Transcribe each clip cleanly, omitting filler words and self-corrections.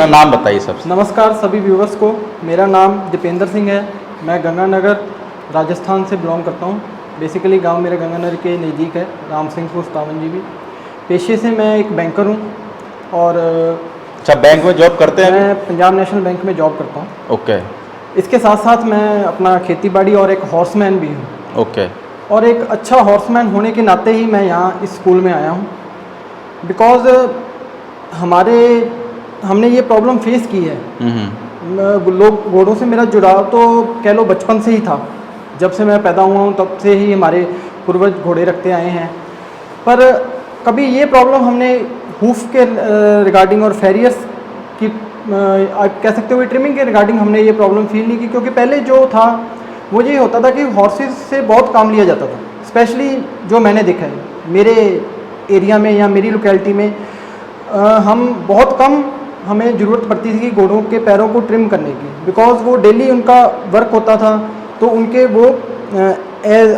अपना नाम बताइए सबसे। नमस्कार सभी व्यूवर्स को, मेरा नाम दीपेंद्र सिंह है। मैं गंगानगर राजस्थान से बिलोंग करता हूँ। बेसिकली गांव मेरा गंगानगर के नज़दीक है, राम सिंहपुर स्थावन। पेशे से मैं एक बैंकर हूँ और अच्छा, बैंक में जॉब करते हैं? मैं पंजाब नेशनल बैंक में जॉब करता हूँ। ओके। इसके साथ साथ मैं अपना खेतीबाड़ी और एक हॉर्समैन भी हूँ। ओके। और एक अच्छा हॉर्समैन होने के नाते ही मैं यहाँ इस स्कूल में आया हूँ, बिकॉज़ हमने ये प्रॉब्लम फेस की है। लोग घोड़ों से मेरा जुड़ाव तो कह लो बचपन से ही था। जब से मैं पैदा हुआ हूँ तब से ही हमारे पूर्वज घोड़े रखते आए हैं, पर कभी ये प्रॉब्लम हमने हूफ के रिगार्डिंग और फेरियर्स की आप कह सकते हो ट्रिमिंग के रिगार्डिंग हमने ये प्रॉब्लम फील नहीं की, क्योंकि पहले जो था वो ये होता था कि हॉर्सेस से बहुत काम लिया जाता था। स्पेशली जो मैंने देखा है मेरे एरिया में या मेरी लोकेलिटी में, हम बहुत कम हमें ज़रूरत पड़ती थी कि घोड़ों के पैरों को ट्रिम करने की, बिकॉज़ वो डेली उनका वर्क होता था। तो उनके वो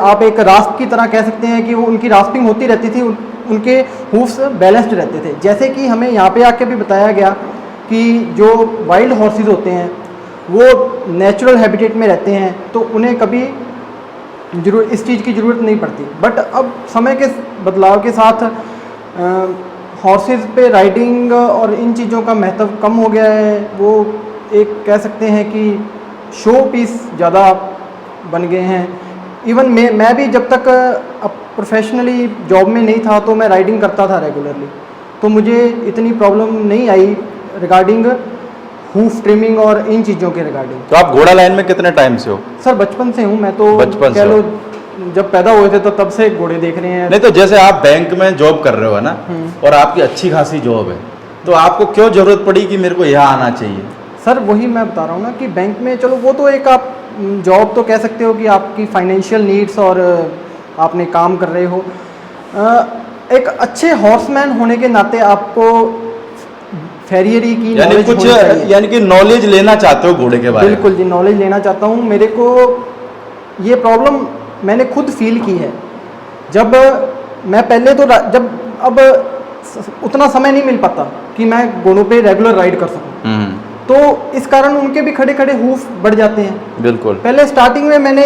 आप एक रास्प की तरह कह सकते हैं कि वो उनकी रास्पिंग होती रहती थी, उनके हूफ्स बैलेंस्ड रहते थे। जैसे कि हमें यहाँ पे आके भी बताया गया कि जो वाइल्ड हॉर्सेस होते हैं वो नेचुरल हैबिटेट में रहते हैं, तो उन्हें कभी इस चीज़ की ज़रूरत नहीं पड़ती। बट अब समय के बदलाव के साथ हॉर्सेस पे राइडिंग और इन चीज़ों का महत्व कम हो गया है। वो एक कह सकते हैं कि शो पीस ज़्यादा बन गए हैं। इवन मैं भी जब तक प्रोफेशनली जॉब में नहीं था तो मैं राइडिंग करता था रेगुलरली, तो मुझे इतनी प्रॉब्लम नहीं आई रिगार्डिंग हूफ ट्रिमिंग और इन चीज़ों के रिगार्डिंग। तो आप घोड़ा लाइन में कितने टाइम से हो? सर बचपन से हूँ मैं, तो बचपन कह से लो जब पैदा हुए थे तो तब से घोड़े देख रहे हैं। नहीं, तो जैसे आप बैंक में जॉब कर रहे हो ना, और आपकी अच्छी खासी जॉब है, तो आपको क्यों जरूरत पड़ी कि मेरे को यहाँ आना चाहिए? सर वही मैं बता रहा हूँ ना कि बैंक में चलो वो तो एक आप जॉब तो कह सकते हो कि आपकी फाइनेंशियल नीड्स और आपने काम कर रहे हो। एक अच्छे हॉर्समैन होने के नाते आपको फेरियरी की यानी कुछ यानी कि नॉलेज लेना चाहते हो घोड़े के बारे में? बिल्कुल जी, नॉलेज लेना चाहता हूँ। मेरे को ये प्रॉब्लम मैंने खुद फील की है। जब मैं पहले तो जब अब उतना समय नहीं मिल पाता कि मैं घोड़ों पे रेगुलर राइड कर सकूं, तो इस कारण उनके भी खड़े खड़े हूफ बढ़ जाते हैं। बिल्कुल। पहले स्टार्टिंग में मैंने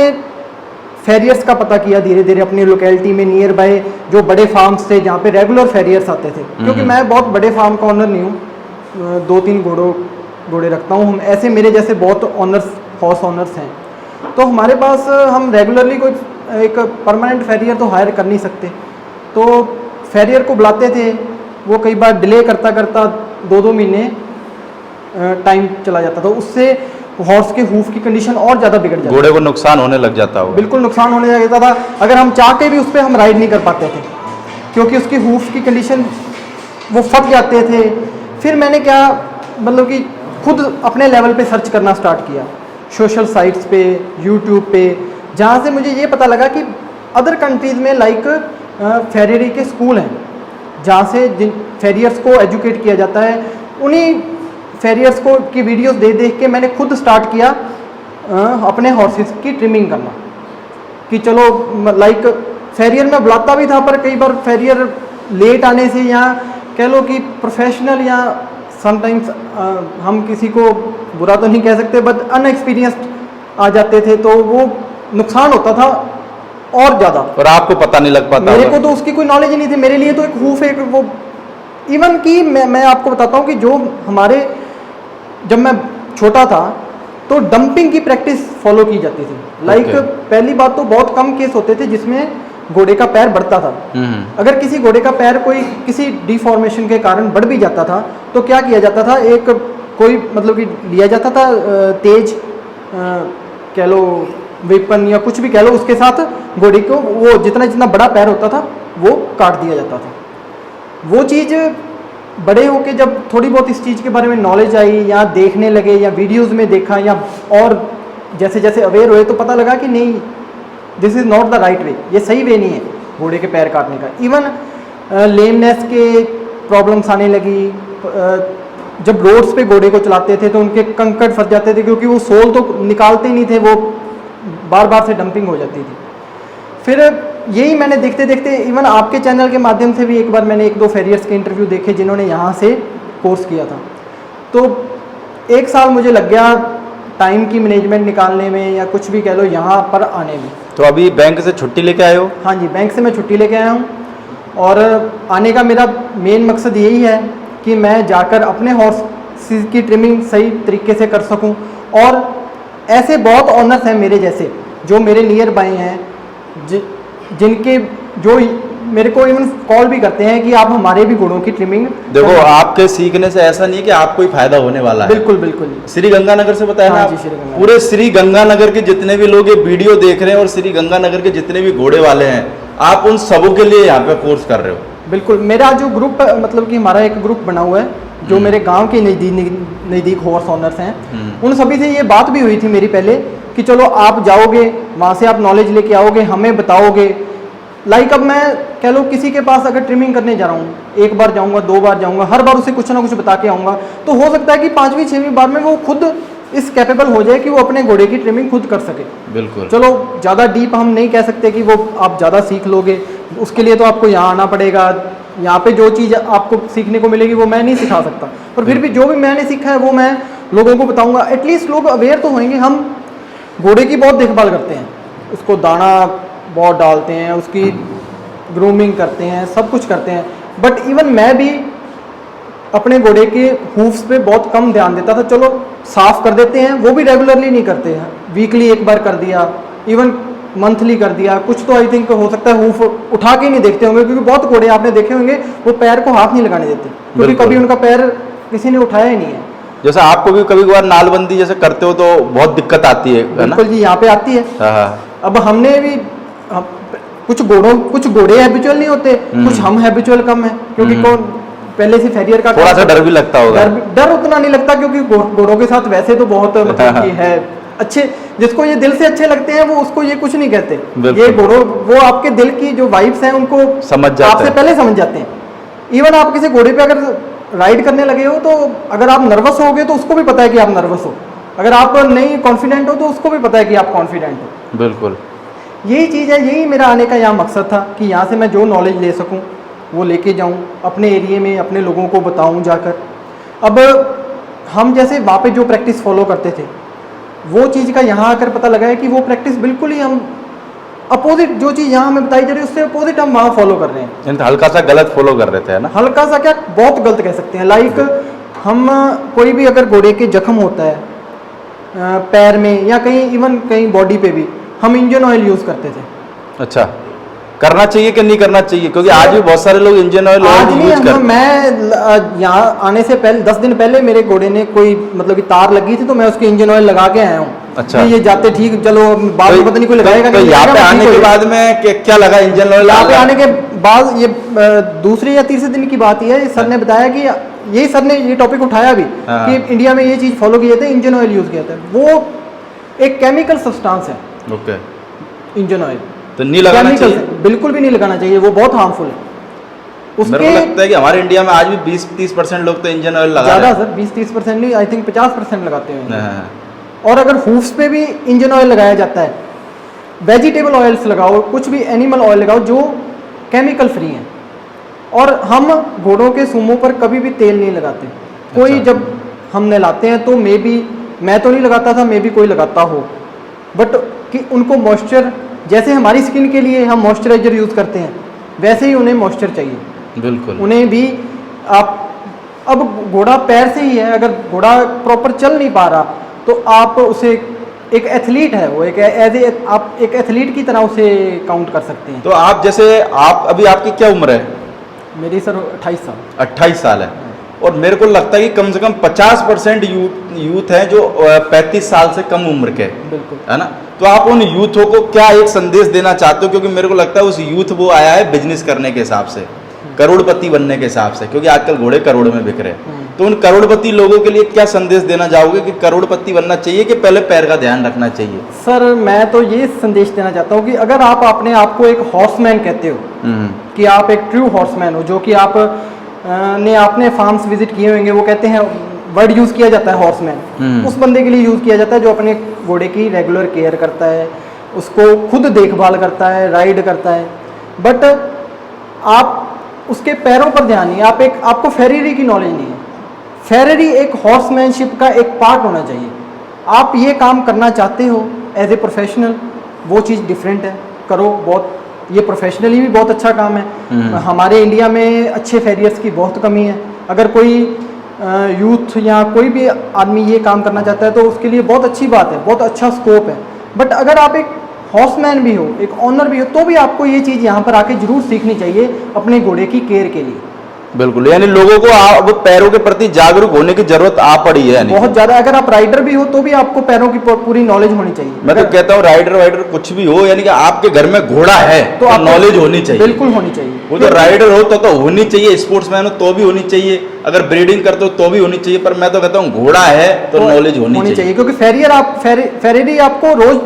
फेरियर्स का पता किया धीरे धीरे अपनी लोकेलिटी में, नियर बाय जो बड़े फार्म्स थे जहाँ पे रेगुलर फेरियर्स आते थे। क्योंकि मैं बहुत बड़े फार्म का ऑनर नहीं हूँ, 2-3 घोड़े रखता हूँ। हम ऐसे मेरे जैसे बहुत ऑनर्स हॉर्स ऑनर्स हैं, तो हमारे पास हम रेगुलरली कोई एक परमानेंट फेरियर तो हायर कर नहीं सकते। तो फेरियर को बुलाते थे, वो कई बार डिले करता करता 2-2 महीने टाइम चला जाता था। उससे हॉर्स के हूफ की कंडीशन और ज़्यादा बिगड़ जाती, घोड़े को नुकसान होने लग जाता होगा। बिल्कुल नुकसान होने लग जाता था। अगर हम चाह के भी उस पर हम राइड नहीं कर पाते थे, क्योंकि उसकी हूफ की कंडीशन वो फट जाते थे। फिर मैंने क्या मतलब कि खुद अपने लेवल पे सर्च करना स्टार्ट किया, सोशल साइट्स पे, यूट्यूब पे, जहाँ से मुझे ये पता लगा कि अदर कंट्रीज़ में लाइक फेरियरी के स्कूल हैं, जहाँ से जिन फेरियर्स को एजुकेट किया जाता है। उन्हीं फेरियर्स को की वीडियोस देख के मैंने खुद स्टार्ट किया अपने हॉर्सेस की ट्रिमिंग करना, कि चलो लाइक फेरियर में बुलाता भी था, पर कई बार फेरियर लेट आने से, या कह लो कि प्रोफेशनल या समटाइम्स हम किसी को बुरा तो नहीं कह सकते, बट अनएक्सपीरियंस्ड आ जाते थे, तो वो नुकसान होता था और ज़्यादा। और आपको पता नहीं लग पाता? मेरे को तो उसकी कोई नॉलेज ही नहीं थी। मेरे लिए तो एक हूफ एक वो, इवन कि मैं आपको बताता हूँ कि जो हमारे जब मैं छोटा था तो डंपिंग की प्रैक्टिस फॉलो की जाती थी। लाइक पहली बात तो बहुत कम केस होते थे जिसमें घोड़े का पैर बढ़ता था। अगर किसी घोड़े का पैर कोई किसी डिफॉर्मेशन के कारण बढ़ भी जाता था तो क्या किया जाता था, एक कोई मतलब कि लिया जाता था तेज कह लो वेपन या कुछ भी कह लो, उसके साथ घोड़े को वो जितना जितना बड़ा पैर होता था वो काट दिया जाता था। वो चीज़ बड़े होके जब थोड़ी बहुत इस चीज़ के बारे में नॉलेज आई, या देखने लगे, या वीडियोस में देखा, या और जैसे जैसे अवेयर हुए, तो पता लगा कि नहीं, this is not the right way, ये सही वे नहीं है घोड़े के पैर काटने का। इवन लेमनेस के प्रॉब्लम्स आने लगी। जब रोड्स पे घोड़े को चलाते थे तो उनके कंकड़ फंस जाते थे, क्योंकि वो सोल तो निकालते ही नहीं थे, वो बार बार से डंपिंग हो जाती थी। फिर यही मैंने देखते देखते, इवन आपके चैनल के माध्यम से भी एक बार मैंने 1-2 फेरियर्स के इंटरव्यू देखे जिन्होंने यहाँ से कोर्स किया था। तो 1 साल मुझे लग गया टाइम की मैनेजमेंट निकालने में, या कुछ भी कह लो, यहाँ पर आने में। तो अभी बैंक से छुट्टी लेके आए हो? हाँ जी, बैंक से मैं छुट्टी लेके आया हूँ, और आने का मेरा मेन मकसद यही है कि मैं जाकर अपने हॉर्स की ट्रिमिंग सही तरीके से कर सकूँ। और ऐसे बहुत ऑनर्स हैं मेरे जैसे, जो मेरे नियर बाय हैं, जिनके जो मेरे को इवन कॉल भी करते हैं कि आप हमारे भी घोड़ों की ट्रिमिंग। देखो, आपके सीखने से ऐसा नहीं है कि आपको ही फायदा होने वाला है। बिल्कुल बिल्कुल। श्री गंगानगर से बताया ना हाँ आप? जी, श्री गंगानगर। पूरे श्री गंगानगर के जितने भी लोग ये वीडियो देख रहे हैं और श्री गंगानगर के जितने भी घोड़े वाले हैं, आप उन सबों के लिए यहाँ पे कोर्स कर रहे हो। बिल्कुल। मेरा जो ग्रुप, मतलब कि हमारा एक ग्रुप बना हुआ है, जो मेरे गांव के नज़दीक हॉर्स ओनर्स हैं, उन सभी से ये बात भी हुई थी मेरी पहले कि चलो आप जाओगे वहाँ से, आप नॉलेज लेके आओगे, हमें बताओगे। लाइक अब मैं कह लो किसी के पास अगर ट्रिमिंग करने जा रहा हूँ, 1 बार जाऊँगा, 2 बार जाऊँगा, हर बार उसे कुछ ना कुछ बता के आऊँगा, तो हो सकता है कि 5वीं 6वीं बार में वो खुद इस कैपेबल हो जाए कि वो अपने घोड़े की ट्रिमिंग खुद कर सके। बिल्कुल। चलो ज़्यादा डीप हम नहीं कह सकते कि वो आप ज़्यादा सीख लोगे, उसके लिए तो आपको यहाँ आना पड़ेगा। यहाँ पे जो चीज़ आपको सीखने को मिलेगी वो मैं नहीं सिखा सकता, पर फिर भी जो भी मैंने सीखा है वो मैं लोगों को बताऊँगा। एटलीस्ट लोग अवेयर तो होंगे। हम घोड़े की बहुत देखभाल करते हैं, उसको दाना बहुत डालते हैं, उसकी ग्रूमिंग करते हैं, सब कुछ करते हैं, बट इवन मैं भी अपने घोड़े के हूफ्स पे बहुत कम ध्यान देता था। चलो साफ़ कर देते हैं, वो भी रेगुलरली नहीं करते हैं, वीकली 1 बार कर दिया, इवन मंथली कर दिया। कुछ तो आई थिंक हो सकता है हूफ उठा के नहीं देखते होंगे, क्योंकि बहुत घोड़े आपने देखे होंगे वो पैर को हाथ नहीं लगाने देते, क्योंकि कभी उनका पैर किसी ने उठाया ही नहीं है। जैसे आपको भी कभी कभार नालबंदी जैसे करते हो तो बहुत दिक्कत आती है ना? बिल्कुल जी, यहाँ पे आती है। अब हमने भी कुछ घोड़े हैबिचुअल नहीं होते, कुछ हम हैबिचुअल कम है, क्योंकि कौन पहले से फेरियर का थोड़ा सा डर भी लगता होगा। डर उतना नहीं लगता, क्योंकि घोड़ों के साथ वैसे तो बहुत मतलब कि है अच्छे, जिसको ये दिल से अच्छे लगते हैं वो उसको ये कुछ नहीं कहते। ये घोड़ों वो आपके दिल की जो वाइब्स हैं उनको समझ जाते हैं, आपसे पहले समझ जाते हैं। इवन आप किसी घोड़े पे अगर राइड करने लगे हो तो अगर आप नर्वस होगे तो उसको भी पता है कि आप नर्वस हो, अगर आप नहीं कॉन्फिडेंट हो तो उसको भी पता है कि आप कॉन्फिडेंट हो। बिल्कुल, यही चीज़ है, यही मेरा आने का यहाँ मकसद था कि यहाँ से मैं जो नॉलेज ले सकूँ वो लेके जाऊँ, अपने एरिए में अपने लोगों को बताऊँ जाकर। अब हम जैसे वहाँ पे जो प्रैक्टिस फॉलो करते थे, वो चीज़ का यहाँ आकर पता लगा है कि वो प्रैक्टिस बिल्कुल ही हम अपोजिट, जो चीज़ यहाँ हमें बताई जा रही है उससे अपोजिट हम वहाँ फॉलो कर रहे हैं। हल्का सा गलत फॉलो कर रहे थे, है ना? हल्का सा क्या, बहुत गलत कह सकते हैं। लाइक हम कोई भी अगर घोड़े के जख्म होता है पैर में या कहीं, इवन कहीं बॉडी पे भी, हम इंजन ऑयल यूज़ करते थे। अच्छा, करना चाहिए कि नहीं करना चाहिए? क्योंकि आज भी बहुत सारे लोग इंजन ऑयल आज यूज नहीं, करते हैं। मैं यहाँ आने से पहले 10 दिन पहले मेरे घोड़े ने कोई मतलब कि तार लगी थी, तो मैं उसके इंजन ऑयल लगा के आया हूँ। अच्छा, ये जाते ठीक, चलो बाद में पता नहीं कोई लगाएगा। तो यहाँ पे आने के बाद में क्या लगा इंजन ऑयल? यहाँ पे आने के बाद ये दूसरे या तीसरे दिन की बात है, सर ने बताया कि यही सर ने ये टॉपिक उठाया भी कि इंडिया में ये चीज़ फॉलो किए थे, इंजन ऑयल यूज़ किया था। वो एक केमिकल सब्सटेंस है। ओके, इंजन ऑयल तो नहीं लगाना चाहिए? बिल्कुल भी नहीं लगाना चाहिए, वो बहुत हार्मफुल है। मेरे को लगता है कि हमारे इंडिया में आज भी 20-30% लोग तो इंजन ऑयल लगा ज़्यादा रहे हैं। सर, 20-30% नहीं, आई थिंक 50% लगाते हैं। हाँ। और अगर हूफ्स पे भी इंजन ऑयल लगाया जाता है, वेजिटेबल ऑयल्स लगाओ, कुछ भी एनिमल ऑयल लगाओ जो केमिकल फ्री हैं। और हम घोड़ों के सूमों पर कभी भी तेल नहीं लगाते। कोई अच्छा। जब हम नहलाते हैं तो मे बी, मैं तो नहीं लगाता था, मे बी कोई लगाता हो, बट कि उनको मॉइस्चर, जैसे हमारी स्किन के लिए हम मॉइस्चराइजर यूज़ करते हैं, वैसे ही उन्हें मॉइस्चर चाहिए। बिल्कुल, उन्हें भी आप, अब घोड़ा पैर से ही है, अगर घोड़ा प्रॉपर चल नहीं पा रहा तो आप उसे, एक एथलीट है वो, एक एज ए आप एक एथलीट की तरह उसे काउंट कर सकते हैं। तो आप जैसे, आप अभी आपकी क्या उम्र है? मेरी सर 28 साल। 28 साल है, और मेरे को लगता है कि कम से कम 50% यूथ है जो 35 साल से कम उम्र के, बिल्कुल, है ना? तो आप उन यूथों को क्या एक संदेश देना चाहते हो? क्योंकि मेरे को लगता है उस यूथ वो आया है बिजनेस करने के हिसाब से, करोड़पति बनने के हिसाब से, क्योंकि आजकल घोड़े करोड़ में बिक रहे हैं। तो उन करोड़पति लोगों के लिए क्या संदेश देना चाहोगे कि करोड़पति बनना चाहिए कि पहले पैर का ध्यान रखना चाहिए? सर मैं तो ये संदेश देना चाहता हूँ कि अगर आप अपने आप को एक हॉर्समैन कहते हो, कि आप एक ट्रू हॉर्समैन हो, जो कि आप ने आपने फार्म्स विजिट किए होंगे, वो कहते हैं, वर्ड यूज़ किया जाता है हॉर्समैन, उस बंदे के लिए यूज़ किया जाता है जो अपने घोड़े की रेगुलर केयर करता है, उसको खुद देखभाल करता है, राइड करता है। बट आप उसके पैरों पर ध्यान नहीं, आपको फेरियरी की नॉलेज नहीं है। फेरेरी एक हॉर्समैनशिप का एक पार्ट होना चाहिए। आप ये काम करना चाहते हो एज ए प्रोफेशनल, वो चीज़ डिफरेंट है, करो। बहुत ये प्रोफेशनली भी बहुत अच्छा काम है। हमारे इंडिया में अच्छे फेरियर्स की बहुत कमी है। अगर कोई यूथ या कोई भी आदमी ये काम करना चाहता है तो उसके लिए बहुत अच्छी बात है, बहुत अच्छा स्कोप है। बट अगर आप एक हॉर्समैन भी हो, एक ऑनर भी हो, तो भी आपको ये चीज़ यहाँ पर आके जरूर सीखनी चाहिए अपने घोड़े की केयर के लिए। बिल्कुल, यानी लोगों को अब पैरों के प्रति जागरूक होने की जरूरत आ पड़ी है। बहुत ज्यादा। अगर आप राइडर भी हो तो भी आपको पैरों की पूरी नॉलेज होनी चाहिए। मैं तो कहता हूँ राइडर वाइडर कुछ भी हो, यानी कि आपके घर में घोड़ा है तो नॉलेज होनी चाहिए, बिल्कुल होनी चाहिए। वो तो राइडर हो तो होनी चाहिए, स्पोर्ट्समैन हो तो भी होनी चाहिए, अगर ब्रीडिंग करते हो तो भी होनी चाहिए। पर मैं तो कहता हूँ घोड़ा है तो नॉलेज होनी चाहिए, क्योंकि फेरेरी आपको रोज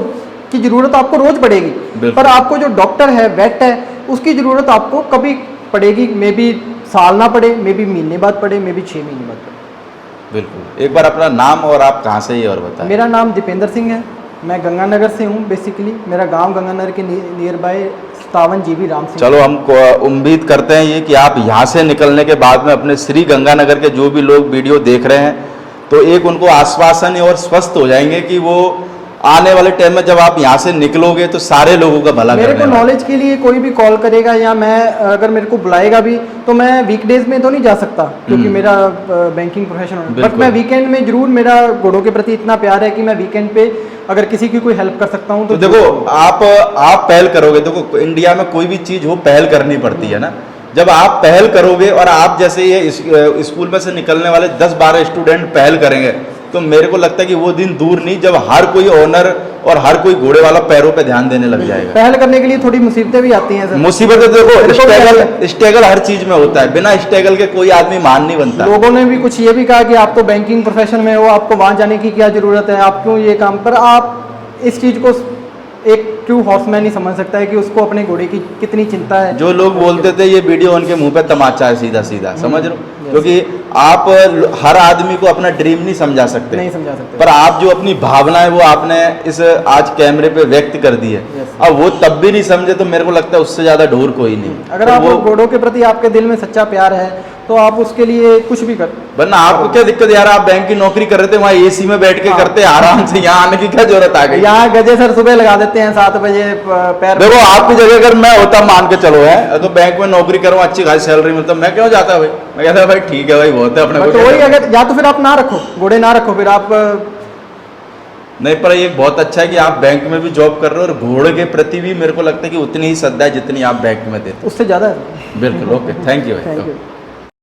की जरूरत आपको रोज पड़ेगी, पर आपको जो डॉक्टर है, वेट है, उसकी जरूरत आपको कभी पड़ेगी। मे बी साल ना पड़े, मे बी महीने बाद पड़े, मे बी 6 महीने बाद पड़े। बिल्कुल। एक बार अपना नाम और आप कहाँ से ही और बताएं। मेरा नाम दीपेंद्र सिंह है, मैं गंगानगर से हूँ। बेसिकली मेरा गांव गंगानगर के near by 57 GB Ram Singh. चलो, हम उम्मीद करते हैं ये कि आप यहाँ से निकलने के बाद में अपने श्री गंगानगर के जो भी लोग वीडियो देख रहे हैं तो एक उनको आश्वासन और स्वस्थ हो जाएंगे कि वो आने वाले टाइम में जब आप यहाँ से निकलोगे तो सारे लोगों का भला मेरे को नॉलेज के लिए कोई भी कॉल करेगा या मैं अगर मेरे को बुलाएगा भी तो मैं वीकडेज में तो नहीं जा सकता क्योंकि मेरा बैंकिंग प्रोफेशन है। बट मैं वीकेंड में जरूर, मेरा घोड़ों के प्रति इतना प्यार है कि मैं वीकेंड पे अगर किसी की कोई हेल्प कर सकता हूँ तो देखो आप पहल करोगे। देखो इंडिया में कोई भी चीज हो पहल करनी पड़ती है ना। जब आप पहल करोगे और आप जैसे ये स्कूल में से निकलने वाले 10-12 स्टूडेंट पहल करेंगे तो मेरे को लगता है कि वो दिन दूर नहीं जब हर कोई ओनर और हर कोई घोड़े वाला पैरों पे ध्यान देने लग जाएगा। पहल करने के लिए थोड़ी मुसीबतें भी आती हैं सर। मुसीबतें देखो, स्ट्रगल हर चीज में होता है, बिना स्ट्रगल के कोई आदमी मान नहीं बनता। लोगों ने भी कुछ ये भी कहा कि आप तो बैंकिंग प्रोफेशन में हो, आपको वहां जाने की क्या जरूरत है, आप क्यों ये काम। पर आप इस चीज को एक ट्रू हॉर्समैन ही समझ सकता है कि उसको अपने घोड़े की कितनी चिंता है। जो लोग बोलते थे ये वीडियो उनके मुंह पे तमाचा है सीधा सीधा, समझ रहे हो? क्योंकि आप हर आदमी को अपना ड्रीम नहीं समझा सकते, नहीं समझा सकते, पर आप जो अपनी भावना है वो आपने इस आज कैमरे पे व्यक्त कर दी है। अब वो तब भी नहीं समझे तो मेरे को लगता है उससे ज्यादा ढोर कोई नहीं। अगर आप घोड़ों के प्रति आपके दिल में सच्चा प्यार है तो आप उसके लिए कुछ भी कर। वरना आपको क्या दिक्कत यार, आप बैंक की नौकरी कर रहे थे वहाँ एसी में बैठ के करते आराम से, यहाँ आने की क्या जरूरत आ गई? यहाँ गजे सर सुबह लगा देते हैं 7 बजे पैर। देखो आपकी जगह अगर मैं होता, मान के चलो है तो बैंक में नौकरी करूँ, अच्छी खासी सैलरी मिलता, मैं क्यों जाता भाई? मैं कहता भाई ठीक है भाई, बहुत है अपने को। तो वही, अगर या तो फिर आप ना रखो घोड़े, ना रखो फिर आप नहीं। पर ये बहुत अच्छा है कि आप बैंक में भी जॉब कर रहे हो और घोड़े के प्रति भी मेरे को लगता है कि उतनी ही श्रद्धा है जितनी आप बैंक में देते हो, उससे ज्यादा। बिल्कुल। ओके, थैंक यू भाई।